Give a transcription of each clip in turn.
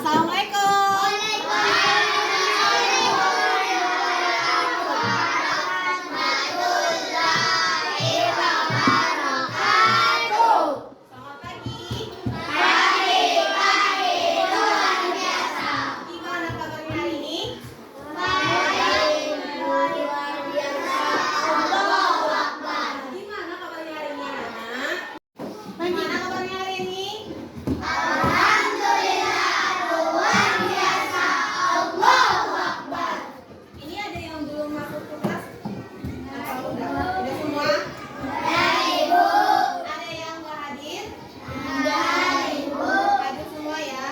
Assalamualaikum. Selamat pagi. Gimana kabarnya hari ini? Gimana kabarnya hari ini, anak? Gimana kabarnya hari ini? Ini ada yang belum masuk ke kelas? Atau udah semua? Ada yang nggak hadir? Hadir semua ya.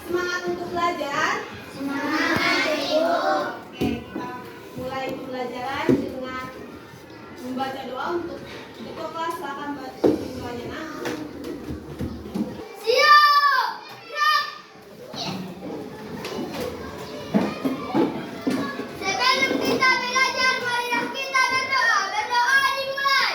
Semangat untuk belajar. Oke, kita mulai pembelajaran dengan membaca doa untuk buka kelas. Silakan baca doanya, nak. Sebelum kita belajar, marilah kita berdoa. Berdoa dimulai.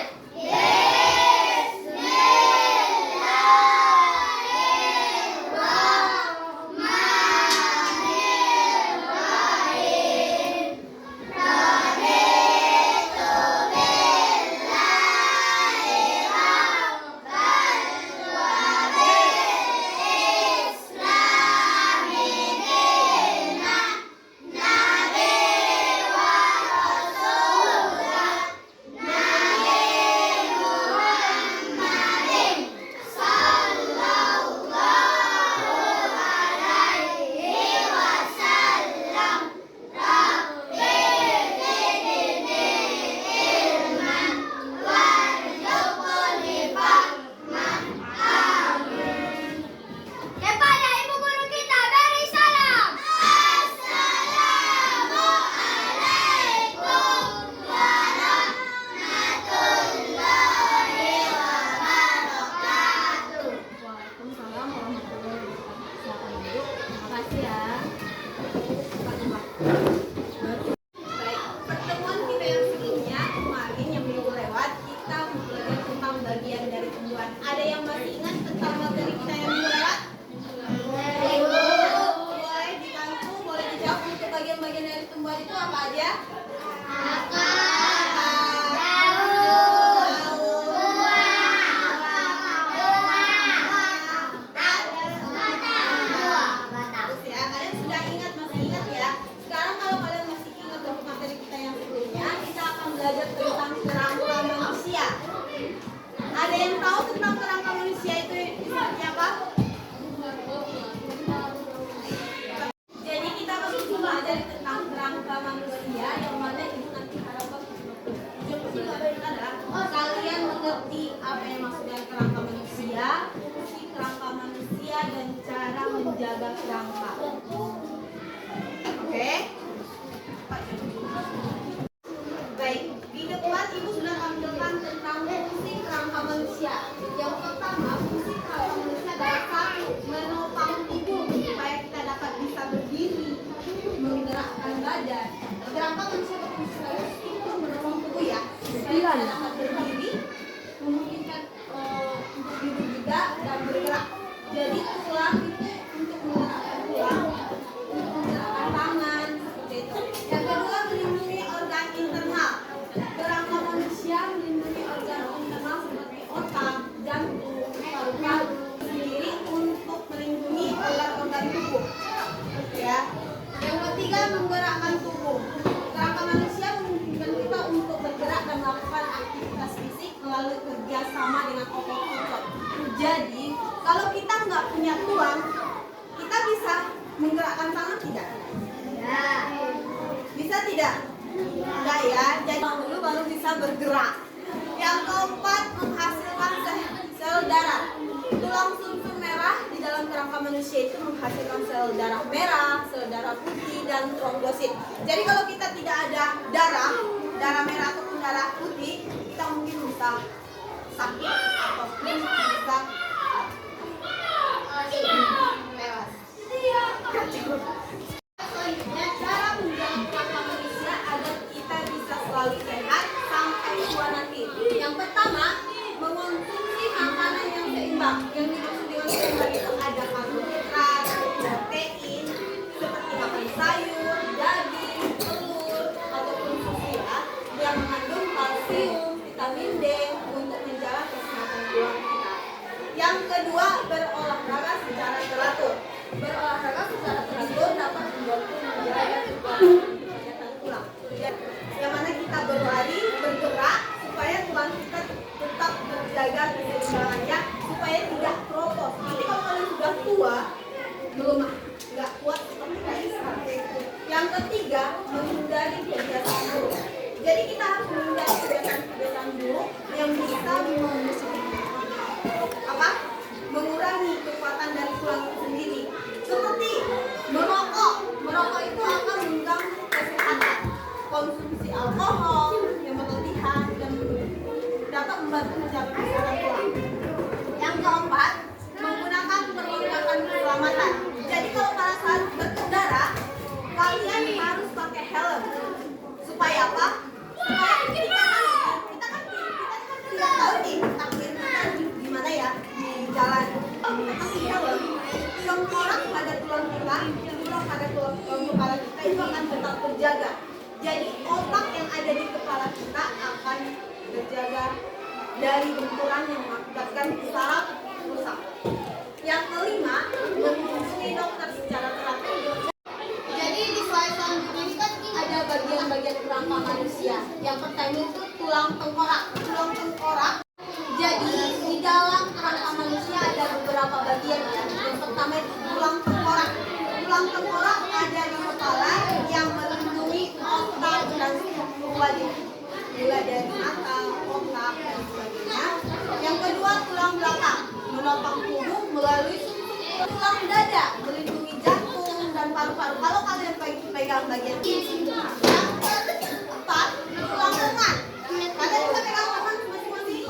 Kepada ibu guru kita beri salam. Assalamualaikum warahmatullahi wabarakatuh. Waalaikumsalam warahmatullahi wabarakatuh. Silakan duduk. Terima kasih ya. Baik, pertemuan kita yang sebelumnya kemarin yang minggu lewat kita belajar tentang bagian dari tumbuhan. Ada yang masih ingat tentang materi kita yang minggu lewat? Boleh dibantu, boleh dijawab untuk bagian-bagian dari tumbuhan itu apa aja? Bagus ya, kalian sudah ingat, masih ingat ya. Sekarang kalau kalian masih ingat untuk materi kita yang sebelumnya, kita akan belajar tentang kerangka manusia. Ada yang tahu tentang kerangka manusia itu seperti apa? Jadi kita akan belajar tentang kerangka manusia yang mana itu nanti harapan yang penting adalah kalian mengerti apa yang maksud dengan kerangka manusia, fungsi kerangka manusia dan cara menjaga kerangka. Oke? Baik, di depan ibu sudah tampilkan tentang fungsi kerangka manusia. Yang pertama, fungsi kerangka manusia adalah satu, menopang tubuh supaya kita dapat bisa berdiri, menggerakkan badan. Kerangka manusia berfungsi untuk menopang tubuh ya, supaya kita dapat berdiri, memungkinkan untuk duduk juga dan bergerak. Jadi tulang itu untuk menggerakkan tulang, untuk menggerakkan tangan, seperti itu. Yang kedua, melindungi organ internal. Kerangka manusia melindungi organ internal seperti otak, jantung, paru-paru sendiri untuk melindungi organ-organ tubuh. Ya. Yang ketiga, menggerakkan tubuh. Kerangka manusia memungkinkan kita untuk bergerak dan melakukan aktivitas fisik melalui kerjasama dengan otot-otot. Jadi, kalau kita nggak punya tulang, kita bisa menggerakkan tangan tidak? Bisa tidak? Enggak ya, jadi dulu baru bisa bergerak. Yang keempat, menghasilkan sel darah. Tulang sumsum merah di dalam kerangka manusia itu menghasilkan sel darah merah, sel darah putih, dan trombosit. Jadi kalau kita tidak ada darah merah ataupun darah putih, kita mungkin bisa sakit ataupun bisa tewas. Selanjutnya, cara menjaga kerangka manusia agar kita bisa selalu sehat sampai tua nanti. Yang pertama, mengonsumsi makanan yang seimbang. Yang dimaksud dengan seimbang itu ada karbohidrat, kedua, berolahraga secara teratur. Berolahraga secara teratur dapat membantu menjaga kesehatan tulang. Yang mana kita berlari, bergerak supaya tulang kita tetap terjaga keseimbangannya supaya tidak keropos. Nanti kalau kalian sudah tua, melemah, nggak kuat seperti tadi sekarang. Yang ketiga, menghindari kebiasaan buruk. Jadi kita harus menghindari kebiasaan buruk yang bisa mengurangi kekuatan dari tulang itu sendiri. Seperti merokok. Merokok itu akan mengganggu kesehatan. Konsumsi alkohol yang berlebihan dan dapat membantu menjaga kesehatan tulang. Yang keempat, menggunakan perlengkapan keselamatan. Jadi kalau pada saat berkendara, kalian harus pakai helm. Supaya apa? Supaya kita kan tidak tahu nih takdir kita gimana ya di jalan. Pakai helm, tengkorak pada tulang kita, tulang pada tulang kepala kita itu akan tetap terjaga. Jadi otak yang ada di kepala kita akan terjaga dari benturan yang mengakibatkan saraf rusak. Yang kelima, menghubungi dokter secara teratur. Jadi di slide selanjutnya ini kan ada bagian-bagian kerangka manusia. Yang pertama itu tulang tengkorak. Tulang tengkorak. Jadi di dalam kerangka manusia ada beberapa bagian. Yang pertama itu tulang tengkorak. Tulang tengkorak ada di kepala yang melindungi otak dan seluruh wajah. Mulai dari mata, otak dan sebagainya. Yang kedua tulang belakang, menopang tubuh melalui tulang dada, melindungi jantung dan paru-paru. Kalau kalian pegang bagian ini. Yang keempat tulang lengan. Kalian bisa pegang lengan masing-masing.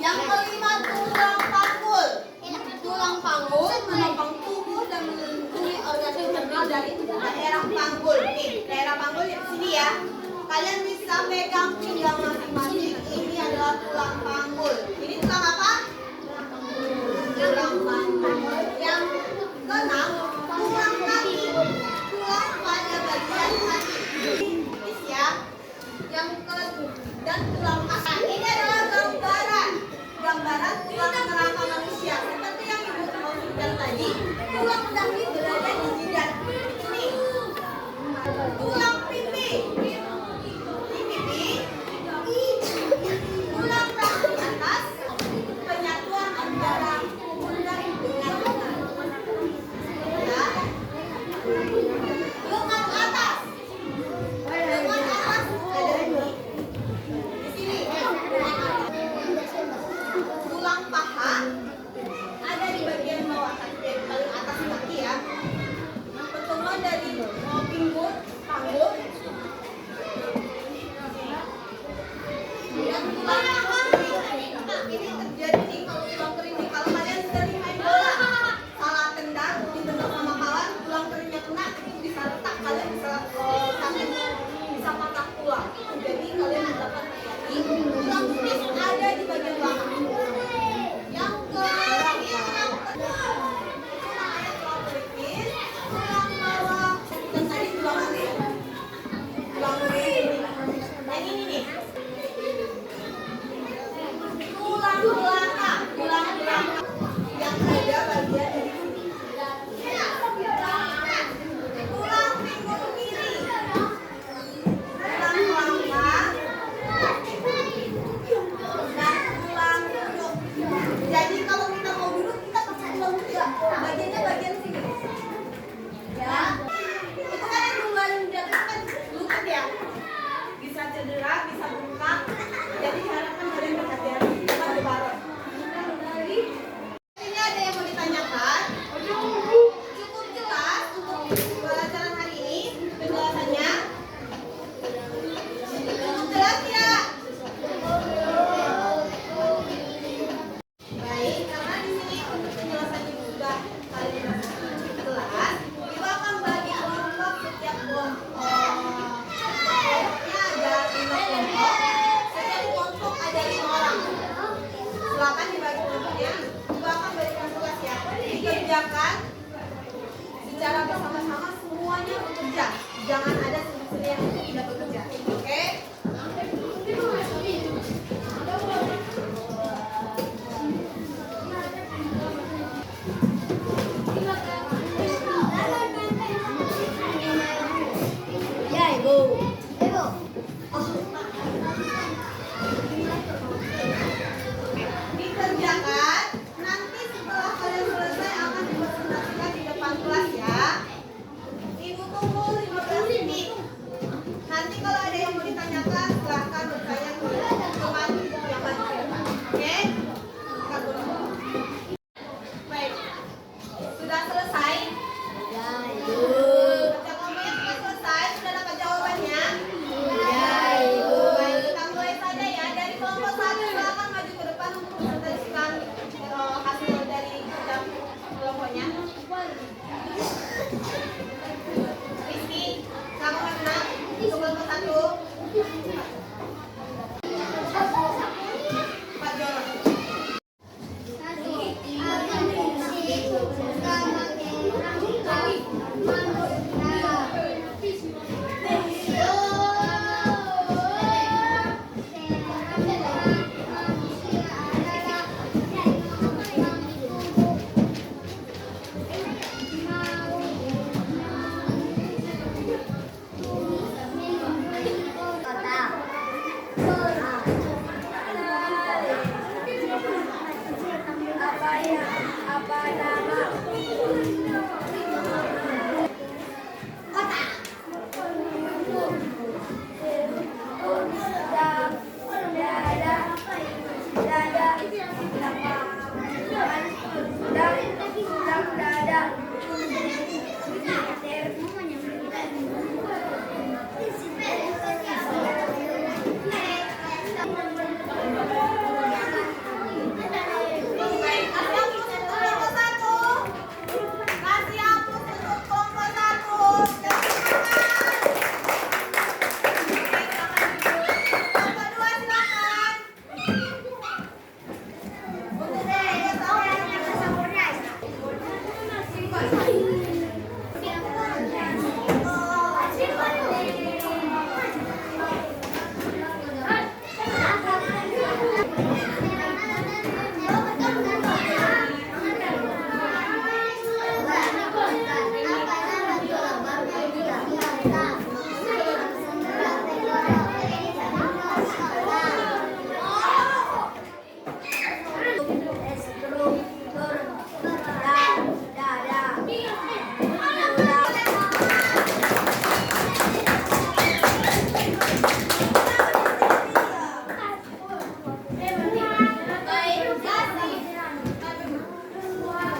Yang kelima tulang panggul. Tulang panggul menopang tubuh dan melindungi organ internal dari daerah panggul. Nih, daerah panggul di sini ya. Kalian bisa pegang pinggang masing-masing. Ini adalah tulang panggul. Ini tulang apa? Tulang panggul. Yang keenam, tulang kaki. Tulang pada bagian kaki. Ini ya. Yang ketujuh dan tulang kaki. Ini adalah gambaran tulang kerangka manusia. Seperti yang Ibu maksudkan tadi, tulang mendahului berada di jidat. Ini tulang pipi. Tulang ragu atas, penyatuan antara pundak dengan lengan. Ya. Lengan atas. Lengan atas ada di sini. Tulang paha ada di bagian bawah kaki, paling atas kaki ya. Pertemuan dari pinggul, panggul. Dan tulang kering. Ini terjadi kalau tulang kering nih. Kalau kalian sering main bola, salah tendang, ditendang sama kawan, tulang keringnya kena, itu bisa retak. Kalian bisa sampai bisa patah tulang. Jadi kalian dapat hati-hati. Tulang kering ada di bagian belakang. Yang tulang bawah. Dan tadi tulang mana? Tulang kering. Yang ini nih. Tulang belakang yang ada bagian dari sini. Tulang pinggul kiri, tulang belakang, dan tulang punduk. Jadi kalau kita mau duduk kita pakai tulang tiga. Bagiannya bagian sini. Ya, itu kan yang duluan jatuh kan lutut ya. Bisa cedera, bisa bengkak. Jadi diharapkan kalian berhati-hati. Ini ada yang mau ditanyakan? Cukup jelas untuk pelajaran hari ini penjelasannya? Cukup jelas ya? Baik, karena di sini untuk penjelasannya sudah kalian cukup jelas. Ibu akan bagi kelompok setiap kelompok. Kelompoknya ada 5 kelompok. Setiap kelompok ada 5 orang. Silakan dibagi kelompoknya. Ibu akan berikan tugas ya. Dikerjakan secara bersama-sama, semuanya bekerja. Jangan ada sendiri yang tidak bekerja. Oke? saya. Apa nama? Kota. Kasih hapus untuk kelompok 1. Kelompok 2 silakan.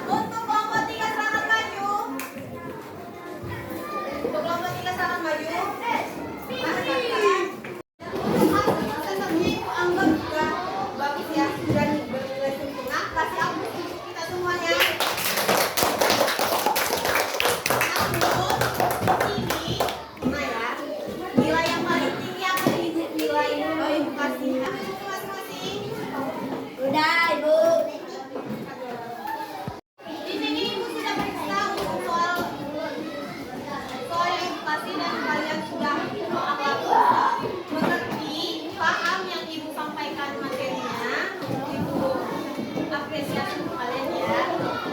Untuk kelompok 3 silakan maju. Untuk kelompok 3 silakan maju. Tetapnya Ibu anggap juga bagus ya dan bernilai sempurna. Kasih hapus untuk kita semuanya. Namun ini, ya, nilai yang paling tinggi akan Ibu nilai. Ibu kasih hapus masing-masing. Udah, Ibu. Di sini Ibu sudah periksa untuk soal yang pasti dan kalian sudah mengerti, paham yang Ibu sampaikan materinya. Ibu apresiasi untuk kalian ya.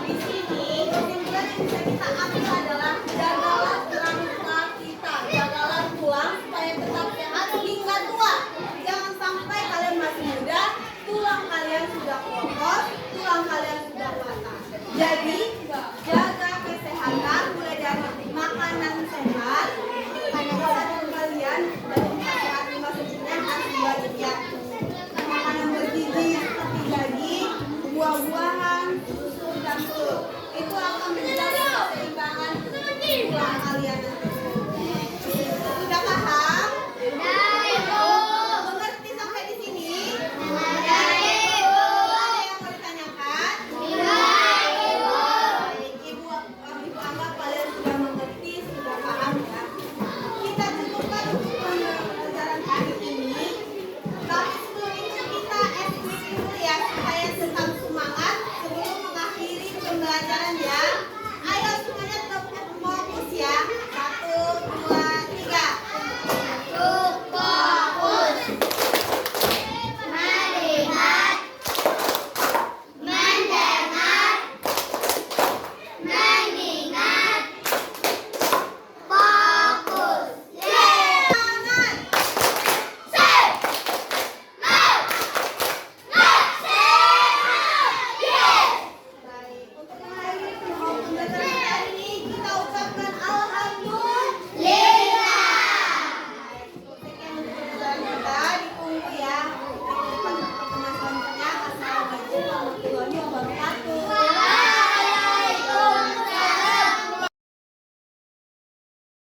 Di sini kesimpulan yang bisa kita ambil adalah jagalah kerangka kita, jagalah tulang supaya tetap sehat hingga tua. Jangan sampai kalian masih muda, tulang kalian sudah kotor, tulang kalian sudah patah. Jadi jaga kesehatan mulai dari makanan sehat, kesehatan kalian dan sehat lima sejenak harus diwajib ya. Makanan bergizi seperti daging, buah-buahan, susu dan telur itu akan menjaga keseimbangan tulang kalian nanti.